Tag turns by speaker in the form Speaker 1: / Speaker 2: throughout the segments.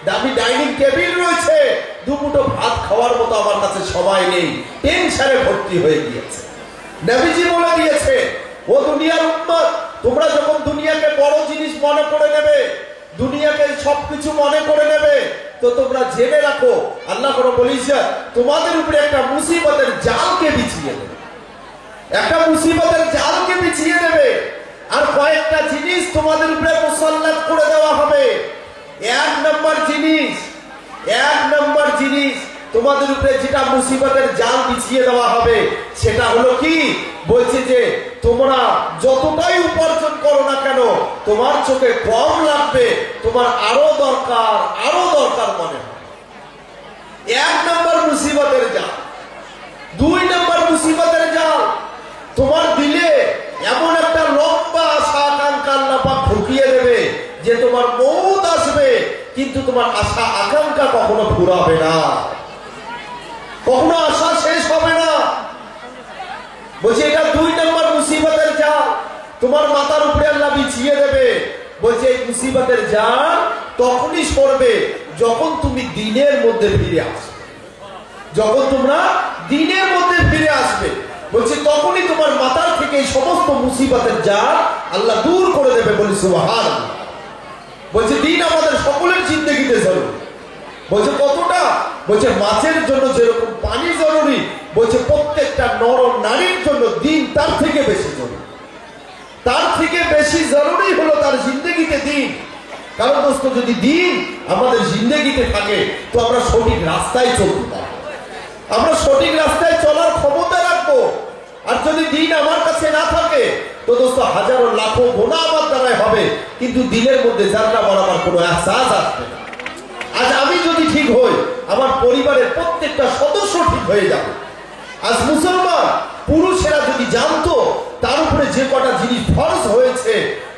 Speaker 1: দামি dining table রয়েছে, দুমুঠো ভাত খাওয়ার মতো আমার কাছে সময় নেই, টেনশনে ভর্তি হয়ে গিয়েছে। নবীজি বলে দিয়েছে, ও দুনিয়ার উম্মত, তোমরা যখন দুনিয়াকে বড় জিনিস মনে করে নেবে, দুনিয়াকে সবকিছু মনে করে নেবে, তো তোমরা জেনে রাখো আল্লাহ রাব্বুল ইজ্জত তোমাদের উপরে একটা মুসিবতের জালকে বিছিয়ে দেবে, একটা মুসিবতের জালকে বিছিয়ে দেবে। আর কয়েকটা জিনিস তোমাদের উপরে মুসাল্লাত করে দেওয়া হবে। এক নম্বর জিনিস তোমাদের উপরে যেটা মুসিবতের জাল বিছিয়ে দেওয়া হবে সেটা হলো কি, বলছে যে তোমরা যতটাই উপার্জন করো না কেন তোমার চোখে কম লাগবে, তোমার আরো দরকার মনে হয়। এক নম্বর মুসিবতের জাল। দুই নম্বর মুসিবতের জাল, তোমার দিলে এমন একটা লম্বা আশা আকাঙ্ক্ষা আল্লাহ পাক ঢুকিয়ে দেবে যে তোমার মওত আসবে, কিন্তু তোমার আশা আকাঙ্ক্ষা কখনো ফুরাবে না, কখনো আশা শেষ হবে না। বলছে এটা দুই নম্বর মুসিবতের জাল তোমার মাথার উপরে আল্লাহ বিছিয়ে দেবে। বলছে এই মুসিবতের জাল তখনই সরবে যখন তুমি দিনের মধ্যে ফিরে আসবে, যখন তোমরা দিনের মধ্যে ফিরে আসবে। বলছে তখনই তোমার মাথার থেকে এই সমস্ত মুসিবতের জাল আল্লাহ দূর করে দেবে। বলি সুবহানাল্লাহ। বলছে দিন আমাদের সকলের জিন্দেগিতে জরুরি। বলছে কতটা? বলছে মাছের জন্য যেরকম পানি জরুরি, বলছে প্রত্যেকটা নর নারীর জন্য দিন তার থেকে বেশি জরুরি, তার থেকে বেশি জরুরি হলো তার জিন্দেগিতে দিন। কারণ দোস্ত যদি দিন আমাদের জিন্দেগিতে থাকে তো আমরা সঠিক রাস্তায় চলতে পারবো, আমরা সঠিক রাস্তায় চলার ক্ষমতা রাখবো। আর যদি দিন আমার কাছে না থাকে তো দোস্ত হাজারো লাখো গোনা আমার দ্বারাই হবে, কিন্তু দিনের মধ্যে জান্নাত বরাবর কোনো এহসাস আসবে না। আজ আমি যদি ঠিক হই আমার পরিবারের প্রত্যেকটা সদস্য ঠিক হয়ে যাবে। আজ মুসলমান পুরুষেরা যদি জানতো তার উপরে যে কটা জিনিস ফরজ হয়েছে,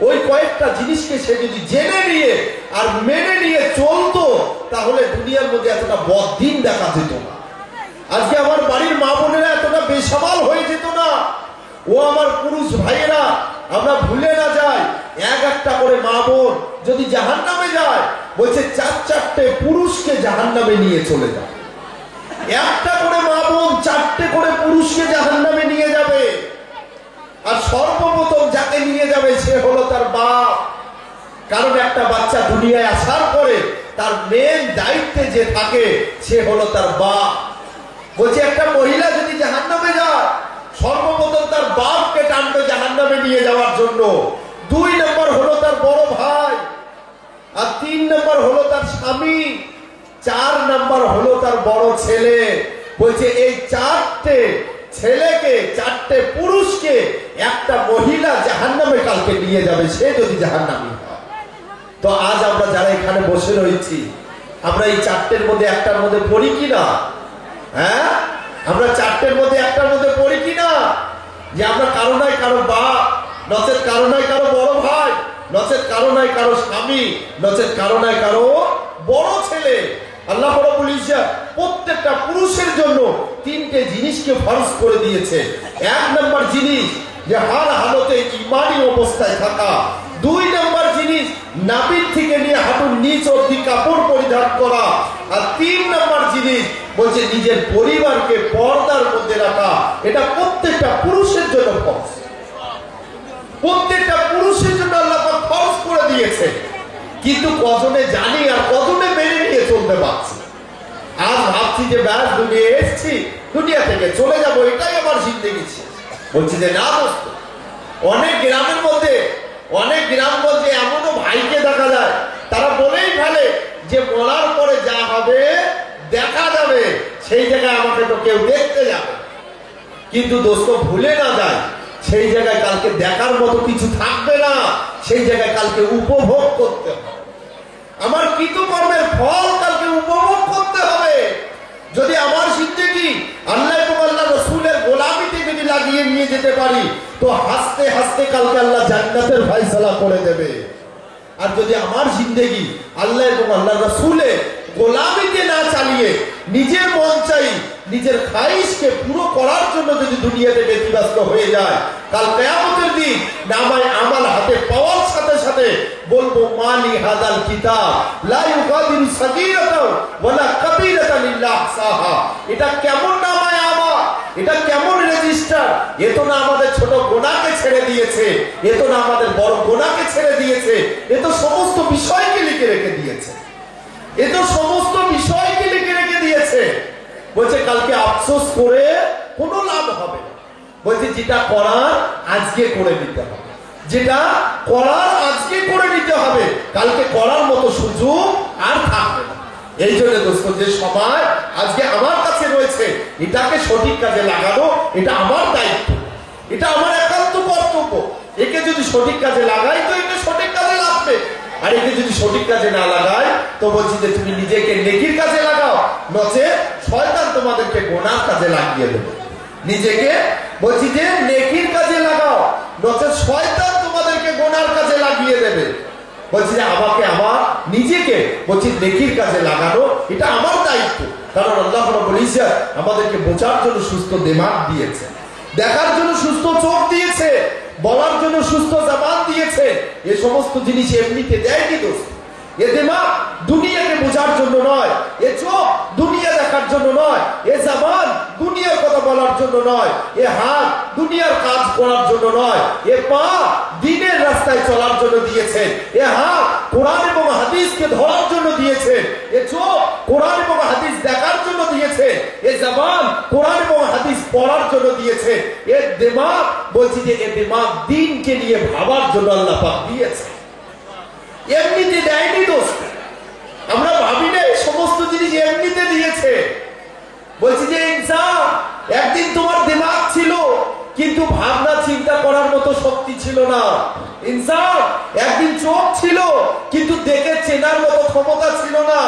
Speaker 1: ওই কয়েকটা জিনিসকে সে যদি জেনে নিয়ে আর মেনে নিয়ে চলতো, তাহলে দুনিয়ার মধ্যে এতটা বদদিন দেখা যেত না। আজকে আমার বাড়ির মা বোনেরা এতটা বেসামাল হয়ে যেত না। ও আমার পুরুষ ভাইয়েরা, আমরা ভুলে না যাই, একটা করে মা বোন যদি জাহান্নামে যায়, বলছে চারটে পুরুষকে জাহান্নামে নিয়ে চলে যায়। একটা করে মা বোন চারটে করে পুরুষকে জাহান্নামে নিয়ে যাবে। আর সর্বপ্রথম যাকে নিয়ে যাবে সে হলো তার বাপ। কারণ একটা বাচ্চা দুনিয়ায় আসার পরে তার মেন দায়িত্বে যে থাকে সে হলো তার বাপ। বলছে একটা মহিলা যদি জাহান্নামে যায়, সর্বপ্রথম তার বাপকে টানবে জাহান্নামে নিয়ে যাওয়ার জন্য। দুই নম্বর হলো তার বড় ভাই, আর তিন নম্বর হলো তার স্বামী, চার নম্বর হলো তার বড় ছেলে। বলছে এই চারটে ছেলেকে, চারটে পুরুষকে একটা মহিলা জাহান্নামে কালকে নিয়ে যাবে, সে যদি জাহান্নামী হয়। তো আজ আমরা যারা এখানে বসে রয়েছি, আমরা এই চারটের মধ্যে একটার মধ্যে পড়ি কিনা? হ্যাঁ, আমরা চারটের মধ্যে একটার মধ্যে পড়ি কিনা? যে আমরা কারো নাই কারো বাপ, নচেত কারো নাই কারো বড় ভাই, নচেত কারো নাই কারো স্বামী, নচেত কারো নাই কারো বড় ছেলে। আল্লাহ রাব্বুল ইজ্জত প্রত্যেকটা পুরুষের জন্য তিনটে জিনিসকে ফরজ করে দিয়েছে। এক নম্বর জিনিস যে হার হালতে ঈমানী অবস্থায় থাকা। দুই নম্বর জিনিস নাভির থেকে নিয়ে হাঁটুর নিচ অবধি কাপড় পরিধান করা। আর তিন নম্বর জিনিস বলছে নিজের পরিবারকে পর্দার মধ্যে রাখা। এটা প্রত্যেকটা পুরুষের জন্য ফরজ, প্রত্যেকটা পুরুষের জন্য আল্লাহ পাক ফরজ করে দিয়েছে। কিন্তু কজনে জানি আর কজনে মেনে নিয়ে চলতে পারছি। আজ ভাবছি যে ব্যাস দুনিয়া এসছি, দুনিয়া থেকে চলে যাবো, এটাই আমার জিন্দেগি। বলছি যে না দোস্ত, অনেক গ্রামগঞ্জে এমনও ভাইকে দেখা যায় তারা বলেই ফেলে যে মরার পরে যা হবে দেখা যাবে, সেই জায়গায় আমাকে তো কেউ দেখতে যাবে। কিন্তু দোস্ত ভুলে না যায়, সেই জায়গায় কালকে দেখার মতো কিছু থাকবে না, সেই জায়গায় কালকে উপভোগ করতে হবে। আমার কৃতকর্মের ফল কালকে উপভোগ করতে হবে। যদি আমার জিন্দেগি আল্লাহ এবং আল্লাহ রাসূলের গোলামিতে যদি লাগিয়ে নিয়ে যেতে পারি, তো হাসতে হাসতে কালকে আল্লাহ জান্নাতের ফয়সালা করে দেবে। আর যদি আমার জিন্দেগি আল্লাহ এবং আল্লাহ রাসূলের গোলামিতে না চালিয়ে নিজের মন চাই নিজের খাইশকে পুরো করার জন্য যদি দুনিয়াতে ব্যতিব্যস্ত হয়ে যায়, কাল কিয়ামতের দিন নামায় আমাল হাতে পাওয়ার সাথে সাথে বলবো মালি হাদাল কিতাব লা ইউগাদিরু সাগীরাতাও ওয়ালা কাবীরাতান ইল্লা আহসাহা। এটা কেমন নামায় আমল, এটা কেমন রেজিস্টার? এ তো না আমাদের ছোট গুনাহকে ছেড়ে দিয়েছে, এ তো না আমাদের বড় গুনাহকে ছেড়ে দিয়েছে, এ তো সমস্ত বিষয়কে লিখে রেখে দিয়েছে, এ তো সমস্ত বিষয়কে লিখে রেখে দিয়েছে। বলছে কালকে আফসোস করে কোনো লাভ হবে না। বলছে যেটা করার আজকে করে নিতে হবে, যেটা করার আজকে করে নিতে হবে, কালকে করার মতো সুযোগ আর থাকবে না। এই জন্য দোস্ত, যে সময় আজকে আমার কাছে রয়েছে এটাকে সঠিক কাজে লাগানো, এটা আমার দায়িত্ব, এটা আমার একান্ত কর্তব্য। একে যদি সঠিক কাজে লাগাই তো এটা সঠিক কাজে লাগবে, আর একে যদি সঠিক কাজে না লাগাই তো বলছি যে তুমি নিজেকে নেকির কাজে লাগাও, নচেত শয়তান তোমাদেরকে গুনার কাজে লাগিয়ে দেবে। নিজেকে বলছি যে নেকির কাজে লাগাও, নচেত শয়তান তোমাদেরকে গুনার কাজে লাগিয়ে দেবে। বলছি যে আমাকে আমার নিজেকে বলছি নেকির কাজে লাগানো, এটা আমার দায়িত্ব। কারণ আল্লাহ রাব্বুল ইজ্জত আমাদেরকে বোঝার জন্য সুস্থ দিমাগ দিয়েছে, দেখার জন্য সুস্থ চোখ দিয়েছে, বলার জন্য সুস্থ জবান দিয়েছে। এই সমস্ত জিনিস এমনিতে দেয়নি দোস্ত। এ দিমাগ দুনিয়াকে বোঝার জন্য নয়, এ চোখ দুনিয়া দেখার জন্য নয়, এ জবান দুনিয়ার কথা বলার জন্য নয়, এ হাত দুনিয়ার কাজ করার জন্য নয়, এ পা দ্বীনের রাস্তায় চলার জন্য দিয়েছেন, এ হাত কোরআন এবং হাদিসকে ধরার জন্য দিয়েছেন, এ চোখ কোরআন এবং হাদিস দেখার জন্য দিয়েছে, এ জবান কোরআন এবং হাদিস পড়ার জন্য দিয়েছে, এ দিমাগ বলছি যে এ দিমাগ দ্বীনকে নিয়ে ভাবার জন্য আল্লাহ পাক দিয়েছে। এমনিতে দেয়নি দোস্ত, আমরা ভাবি না এই সমস্ত জিনিস এমনিতে দিয়েছে। বলছি যে ইনসান, একদিন তোমার দিমাগ ছিল কিন্তু ভাবনা চিন্তা করার মতো শক্তি ছিল না। ইনসান, একদিন চোখ ছিল কিন্তু দেখে চেনার মতো ক্ষমতা ছিল না।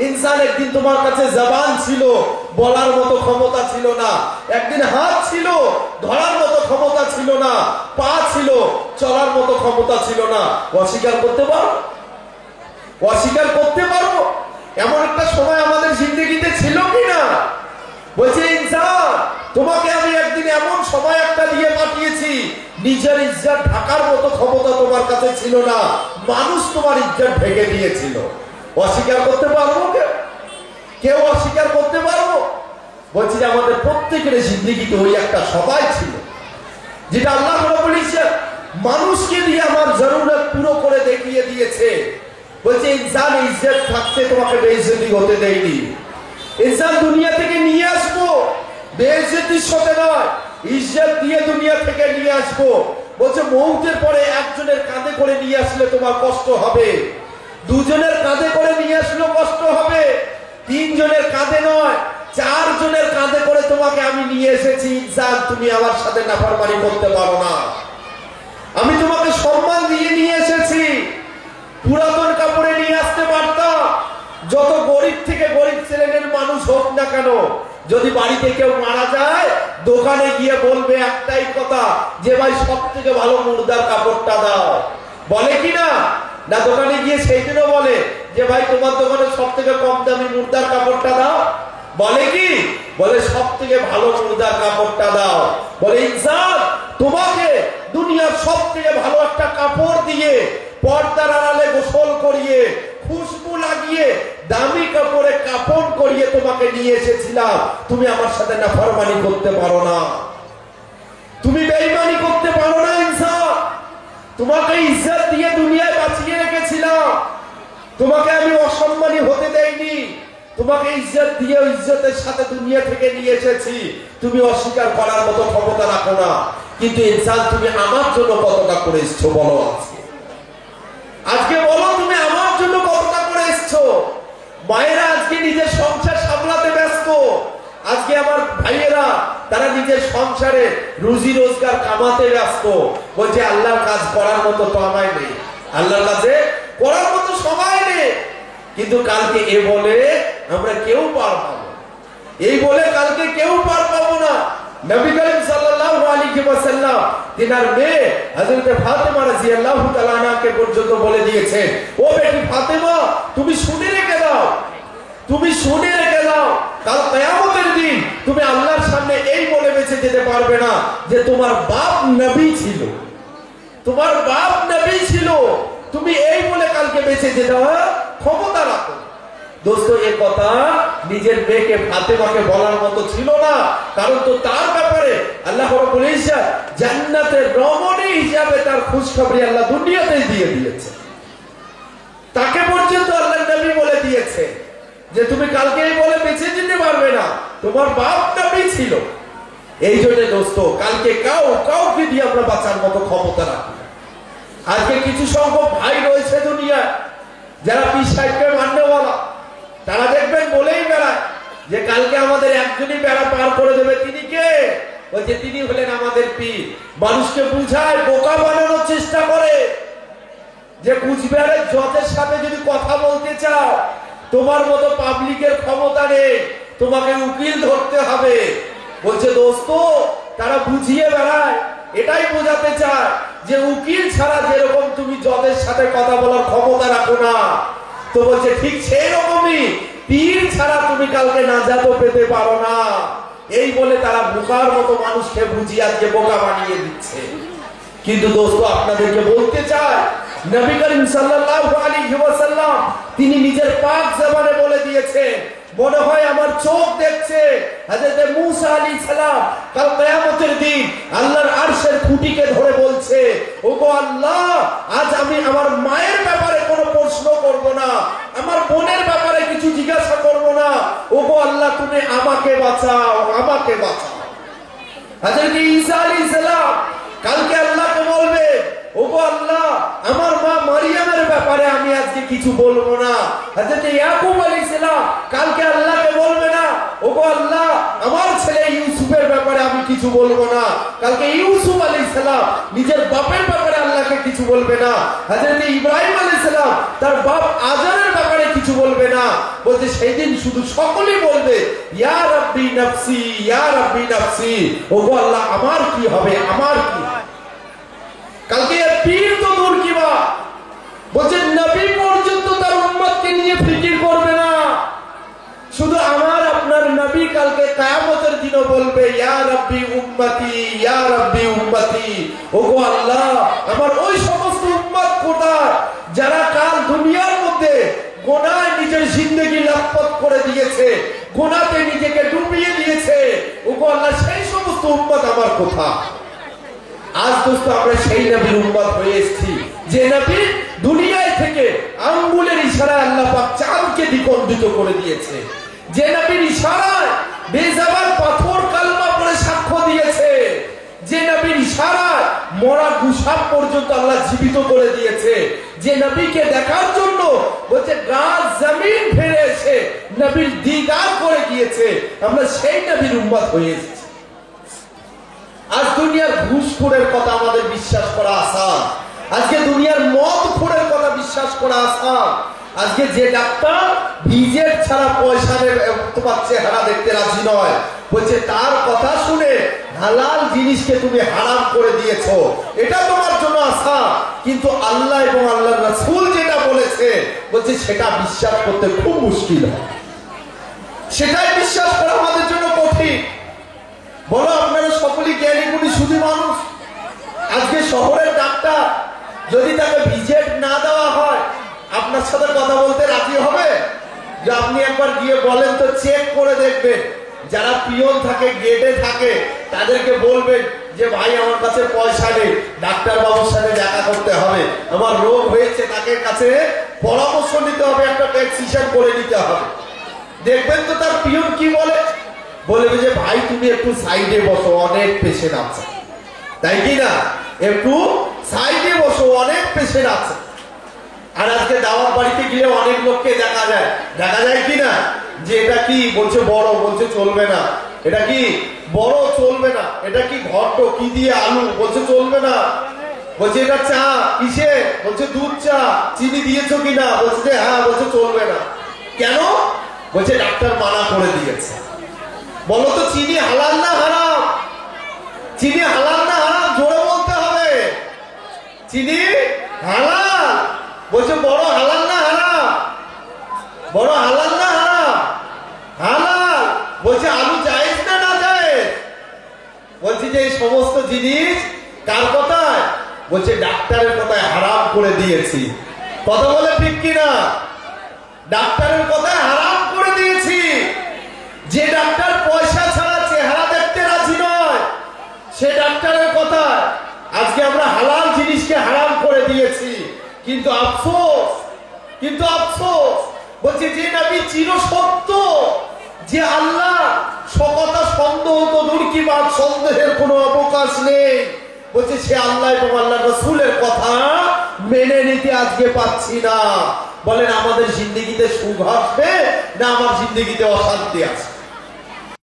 Speaker 1: ইনসান, একদিন তোমার কাছে জবান ছিল, বলার মতো ক্ষমতা ছিল না। একদিন হাত ছিল, ধরার মতো ক্ষমতা ছিল না। পা ছিল, চলার মতো ক্ষমতা ছিল না। অস্বীকার করতে পারো? অস্বীকার করতে পারো? এমন একটা সময় আমাদের জিন্দগিতে ছিল কিনা? বলছে ইনসান, তোমাকে আমি একদিন এমন সময় একটা দিয়ে পাঠিয়েছি, নিজের ইজ্জত ঢাকার মতো ক্ষমতা তোমার কাছে ছিল না, মানুষ তোমার ইজ্জত ঢেকে দিয়েছিল। অস্বীকার করতে পারবো? কেউ অস্বীকার করতে পারবো? বলছি যে আমাদের প্রত্যেকের জিন্দগিতে ওই একটা সময় ছিল যেটা আল্লাহ রাব্বুল ইজ্জত মানুষকে দিয়ে আমার জরুরত পুরো করে দেখিয়ে দিয়েছে। বলছে ইনসান, ইজ্জত থাকতে তোমাকে বেইজ্জতি হতে দেয়নি। ইনসান, দুনিয়া থেকে নিয়ে আসবো, বেইজ্জতির সাথে নয়, ইজ্জত দিয়ে দুনিয়া থেকে নিয়ে আসবো। বলছে মৌতের পরে একজনের কাঁধে করে নিয়ে আসলে তোমার কষ্ট হবে, দুজনের কাঁধে করে নিয়ে আসলেও কষ্ট হবে, তিনজনের কাঁধে নয়, চারজনের কাঁধে করে তোমাকে আমি নিয়ে এসেছি। ইনসান, তুমি আমার সাথে নাফরমানি করতে পারো না। আমি তোমাকে সম্মান দিয়ে নিয়ে এসেছি, পুরাতন কাপড়ে নিয়ে আসতে পারতাম। যত গরিব থেকে গরিব শ্রেণীর মানুষ হোক না কেন, যদি বাড়িতে কেউ মারা যায়, দোকানে গিয়ে বলবে একটাই কথা, যে ভাই সব থেকে ভালো মুর্দার কাপড়টা দাও। বলে কি না? না, দোকানে গিয়ে সেই দিনও বলে যে ভাই তোমার দোকানে সব থেকে কম দামি মুর্দার কাপড়টা দাও। বলে কি? বলে সব থেকে ভালো মুর্দার কাপড়টা দাও। বলে ইনসান, তোমাকে দুনিয়ার সব থেকে ভালো একটা কাপড় দিয়ে, পর্দার আড়ালে গোসল করিয়ে, খুশবু লাগিয়ে, দামি কাপড়ে কাফন করিয়ে তোমাকে নিয়ে এসেছিলাম। তুমি আমার সাথে নাফরমানি করতে পারো না, তুমি বেঈমানি করতে পারো না। ইনসান, তোমাকে ইজ্জত দিয়ে দুনিয়ায় বাঁচিয়ে রেখেছিলাম, তোমাকে আমি অসম্মানী হতে দেইনি। তোমাকে ইজ্জত দিয়ে ইজ্জতের সাথে দুনিয়া থেকে নিয়ে এসেছি, তুমি অস্বীকার করার মতো ক্ষমতা রাখো না। কিন্তু ইনসান, তুমি আমার জন্য কতটা করে এসছো বলো আজকে? আজকে বলো তুমি আমার জন্য কতটা করে এসছো? মায়েরা আজকে নিজের সংসার সামলাতে ব্যস্ত, আজকে আমার ভাইয়েরা তারা নিজের সংসারে রুজি রোজগার কামাতে ব্যস্ত। বলছে আল্লাহর কাজ করার মতো তো আমায় নেই, আল্লাহর কাছে করার মতো সময় নেই। কিন্তু কালকে এ বলে আমরা কেউ পার পাবো, এই বলে কালকে কেউ পার পাবো না। নবী করিম সাল্লাল্লাহু আলাইহি ওয়াসাল্লাম তিনার মেয়ে হযরত ফাতেমা রাদিয়াল্লাহু তাআলা আনহাকে পর্যন্ত বলে দিয়েছেন, ও বেটি ফাতেমা, তুমি শুনে রেখে দাও, তুমি শুনে রেখে দাও, কাল কিয়ামতের দিন তুমি আল্লাহর সামনে এই বলে বেঁচে যেতে পারবে না যে তোমার বাপ নবী ছিল, তোমার বাপ নবী ছিল, তুমি এই বলে কালকে বেঁচে যেতে ক্ষমতা রাখো। দোস্ত, এ কথা নিজের মেয়েকে ফাতেমাকে বলার মতো ছিল না, কারণ তো তার ব্যাপারে আল্লাহ রাব্বুল ইজ্জত জান্নাতের রমণী হিসাবে তার খুশখবরি আল্লাহ দুনিয়াতেই দিয়ে দিয়েছে। তাকে পর্যন্ত আল্লাহ নবী বলে দিয়েছে যে তুমি কালকে এই বলে বেঁচে যেতে পারবে না, তোমার বাপ নবী ছিল। এই জন্য দোস্ত, কালকে কাউকে দিয়ে আমরা বাঁচার মতো ক্ষমতা রাখি না। আজকে কিছু সংখ্যক ভাই রয়েছে দুনিয়া যারা পীর সাহেবকে মান্যওয়ালা, তারা দেখবেন বলেই বেড়ায় যে কালকে আমাদের একজনই বেড়া পার করে দেবে। তিনি কে? বলছে তিনি হলেন আমাদের পীর। মানুষকে বুঝায়, বোকা বানানোর চেষ্টা করে যে কুচবিহারের জজের সাথে যদি কথা বলতে চাও, তোমার মতো পাবলিকের ক্ষমতা নেই, তোমাকে উকিল ধরতে হবে। বলছে দোস্ত, তারা বুঝিয়ে বেড়ায়, এটাই বোঝাতে চায় যে উকিল ছাড়া যেরকম তুমি জজের সাথে কথা বলার ক্ষমতা রাখো না, তো বলছে ঠিক সেই রকমই পীর ছাড়া তুমি কালকে নাজাতও পেতে পারো না। এই বলে তারা বোকার মতো মানুষকে বুঝিয়ে আজকে বোকা বানিয়ে দিচ্ছে। কিন্তু দোস্ত, আপনাদেরকে বলতে চাই, নবী করিম সাল্লাল্লাহু আলাইহি ওয়াসাল্লাম তিনি নিজের পাক জবানে বলে দিয়েছেন, মনে হয় আমার চোখ দেখছে হযরত মূসা আলাইহিস সালাম কাল কিয়ামতের দিন আল্লাহর আরশের খুঁটিকে ধরে বলছে, ওগো আল্লাহ, আজ আমি আমার মায়ের ব্যাপারে কোনো প্রশ্ন করব না, আমার বোনের ব্যাপারে কিছু জিজ্ঞাসা করব না, ওগো আল্লাহ তুমি আমাকে বাঁচাও, আমাকে বাঁচাও। হযরত ঈসা আলাইহিস সালাম কালকে আল্লাহকে বলবে, ওগো আল্লাহ, আমার মা মারিয়ামের ব্যাপারে আমি আজকে কিছু বলবো না। হযরত ইয়াকুব আলাইহিস সালাম কালকে আল্লাহকে বলবে না, ওগো আল্লাহ, আমার ছেলে ইউসুফের ব্যাপারে আমি কিছু বলবো না। কালকে ইউসুফ আলাইহিস সালাম নিজের বাপের ব্যাপারে আল্লাহকে কিছু বলবে না। হযরত ইব্রাহিম আলাইহিস সালাম তার বাপ আজারের ব্যাপারে কিছু বলবে না। বলতে সেই দিন শুধু সকলেই বলবে, ইয়া রাব্বি নাফসি, ইয়া রাব্বি নাফসি, ওগো আল্লাহ, আমার কি হবে, আমার কি। কালকে পীর তো দূর কি বা, বলছে নবী পর্যন্ত তার উম্মতকে নিয়ে ফিকির করবে না। শুধু আমার আপনার নবী কালকে কিয়ামতের দিনে বলবে, ইয়া রাব্বি উম্মতি, ইয়া রাব্বি উম্মতি, ওগো আল্লাহ, আমার ওই সমস্ত উম্মত কোথায় যারা কাল দুনিয়ার মধ্যে গুনাহে নিজের জিন্দেগি লাথপথ করে দিয়েছে, গুনাহতে নিজেকে ডুবিয়ে দিয়েছে, ওগো আল্লাহ, সেই সমস্ত উম্মত আমার কোথায়। আজ দোস্ত, আমরা সেই নবীর উম্মত হয়ে এসেছি যে নবী দুনিয়ায় থেকে আঙ্গুলের ইশারায় আল্লাহ পাক চাঁদকে দ্বিখণ্ডিত করে দিয়েছে, যে নবীর ইশারায় বেজাবার পাথর কালমা পড়ে সাক্ষ্য দিয়েছে, যে নবীর ইশারায় মরা গুসাপ পর্যন্ত আল্লাহ জীবিত করে দিয়েছে, যে নবীকে দেখার জন্য বলছে গাছ জমিন ফেরে এসে নবীর দিদার করে গিয়েছে, আমরা সেই নবীর উম্মত হয়ে এসেছি। আজ দুনিয়ার ঘুষখোরের কথা আমাদের বিশ্বাস করা আসান, আজকে দুনিয়ার মদখোরের কথা বিশ্বাস করা আসান। আজকে যে ডাক্তার ভিজিট ছাড়া পয়সা তোমার চেহারা দেখতে রাজি নয়, বলছে তার কথা শুনে হালাল জিনিসকে তুমি হারাম করে দিয়েছো, এটা তোমার জন্য আসান। কিন্তু আল্লাহ এবং আল্লাহর রাসূল যেটা বলেছে, বলছে সেটা বিশ্বাস করতে খুব মুশকিল হয়, সেটাই বিশ্বাস করা আমাদের জন্য কঠিন। বলো, আপনারা সকলেই জ্ঞানী গুণী শুধু মানুষ। আজকে শহরের ডাক্তার যদি তাকে ভিজিট না দেওয়া হয়, আপনার সাথে কথা বলতে রাজি হবে? যে আপনি একবার গিয়ে বলেন তো, চেক করে দেখবেন, যারা পিয়ন থাকে, গেটে থাকে, তাদেরকে বলবেন যে ভাই আমার কাছে পয়সা নেই, ডাক্তার বাবুর সাথে দেখা করতে হবে, আমার রোগ হয়েছে, তাকে কাছে পরামর্শ নিতে হবে, একটা প্রেসক্রিপশন করে নিতে হবে। দেখবেন তো তার পিয়ন কি বলে, বলবে যে ভাই তুমি একটু সাইডে বসো, অনেক পেশেন্ট আছে, তাই কি না? একটু সাইডে বসো, অনেক পেশেন্ট আছে। আর আজকে দাওয়াত বাড়িতে গিয়ে অনেক লোককে দেখা যায় কি না, যে এটা কি, বলছে বড়, বলছে চলবে না, এটা কি বড়, চলবে না, এটা কি ঘন্ট, কি দিয়ে আলু, বলছে চলবে না, বলছে এটা চা, কিসে, বলছে দুধ চা, চিনি দিয়েছো কিনা, বলছে হ্যাঁ, বলছে চলবে না। কেন? বলছে ডাক্তার মানা করে দিয়েছে। বলো তো, চিনি হালাল না হারাম? চিনি হালাল না হারাম? জোরে বলতে হবে। চিনি হালাল। বলছে বড় হালাল না হারাম? বড় হালাল না হারাম? হালাল। বলছে আলু জায়েজ না বলছি যে এই সমস্ত জিনিস কার কথায়? বলছে ডাক্তারের কথায় হারাম করে দিয়েছি। কথা বলে ঠিক কিনা? ডাক্তারের কথায় হারাম করে দিয়েছি। যে ডাক্তার পয়সা ছাড়া চেহারা দেখতে রাজি নয়, সে ডাক্তারের কথায় আজকে আমরা হালাল জিনিসকে হারাম করে দিয়েছি। কিন্তু আফসোস, বলছে যে নবী চির সত্য, যে আল্লাহ সকথা সন্দেহ তো দূর কি বাদ, সন্দেহের কোনো অবকাশ নেই। বলছে সে আল্লাহ এবং আল্লাহ রাসূলের কথা মেনে নিতে আজকে পাচ্ছি না। বলেন আমাদের জিন্দেগিতে সুখ আসবে না আমার জিন্দেগিতে অশান্তি আছে?